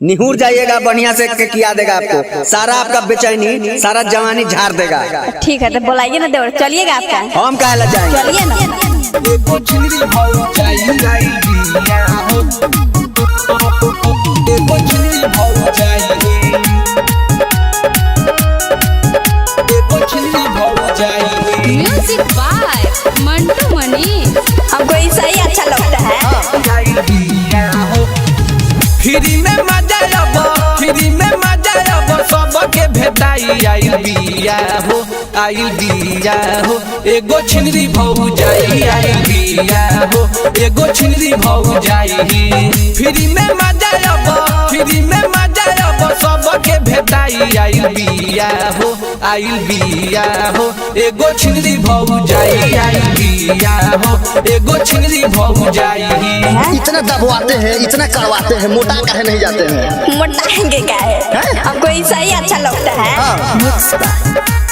निहुर जाइएगा, बढ़िया से किया देगा आपको, सारा आपका बेचैनी सारा जवानी झाड़ देगा। ठीक है तो बुलाइए ना देवर, चलिएगा आपका। हम काहे ला जाएंगे, चलिए ना। म्यूजिक बाय मंटू मनी। हमको ऐसा ही अच्छा लगता है। फ्री में मजा अब, फ्री में मजा अब सबके भेटाई। आइल बिया हो, आइल बिया हो, एगो छिनरी भौ जाई। आइल बिया हो, एगो छिनरी भौ जाई। फ्री में मजा अब, फ्री में मजा अब सबके भेटाई। आइल बिया हो, आइल बिया हो, एगो छिनरी भौ जाई। आइल बिया हो, एगो छिनरी भौ जाई। इतना दबवाते हैं, इतना करवाते हैं, मोटा काहे नहीं जाते हैं? मोटाएंगे क्या है, हमको ऐसा ही अच्छा लगता है।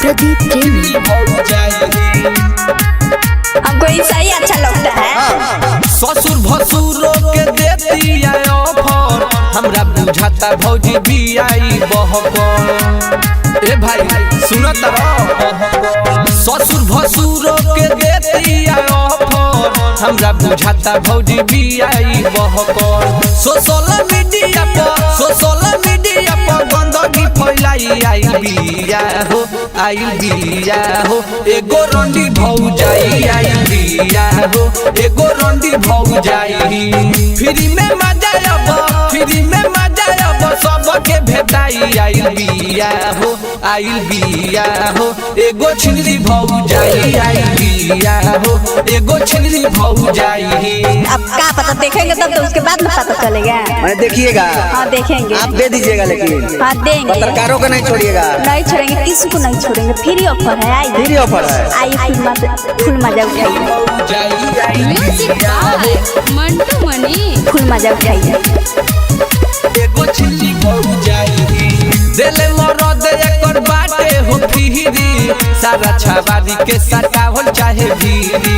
प्रदीप प्रेमी। हमको ऐसा ही अच्छा लगता है। ससुर भसुरों के देती है ऑफर, हमरा बुझाता भौजी भी आई बहकर। ए भाई सुनत रहो, ससुर भसुरों के देती है ऑफर, हमरा बुझाता भौजी भी आई बहकर। सोशल मीडिया पर गंदगी फैलाई। आइल बिया हो, आइल बिया हो, एगो रंडी भौ जाई। आइल बिया हो, एगो रंडी भौ जाई। फ्री में मजा अब, फ्री में मजा अब सबके भेटाई। आइल बिया हो, आइल बिया हो, एगो छिनरी भौ जाई। आइल बिया हो, एगो छिनरी भौ जाई। अब क्या पता, देखेंगे तब तो उसके बाद में पता चलेगा। मैंने देखिएगा, हाँ देखेंगे। आप दे दीजिएगा, लेकिन हाँ देंगे, पत्रकारों को नहीं छोड़िएगा। नहीं छोड़ेंगे, किसी को नहीं छोड़ेंगे। फ्री ऑफर है, आइए। फ्री ऑफर है, आइए फुल मजा उठाइए। म्यूजिक बाय मंटू मनी। फुल मजा उठाइए। एगो छिनरी भौ जाई। दिल मरद एकर बाटे हो फिरी, सारा छाबारी के सटावल चाहे भीरी।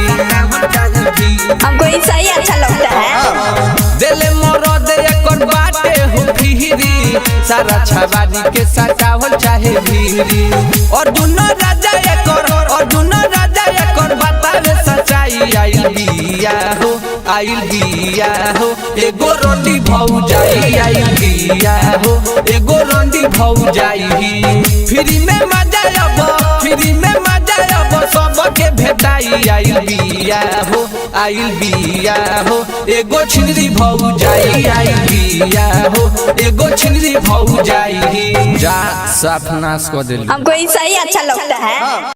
हमको ऐसा ही अच्छा लगता है। दिल मरद एकर बाटे हो फिरी, सारा छाबारी के सटावल चाहे भीरी। और दुनो राजा एकर, और दुनो राजा एकर बतावे सच्चाई। आइल बिया हो, आइल बिया हो, एगो रोटी भौ जाई। आइल बिया हो, एगो रोटी भौ जाई। फ्री में मजा अब, फ्री में मजा अब सबके भेटाई। आइल बिया हो, आइल बिया हो, एगो छिनरी भौ जाई। आइल बिया हो, एगो छिनरी भौ जाई। जा साफ नाश कर देली। हमको ऐसा ही अच्छा लगता है।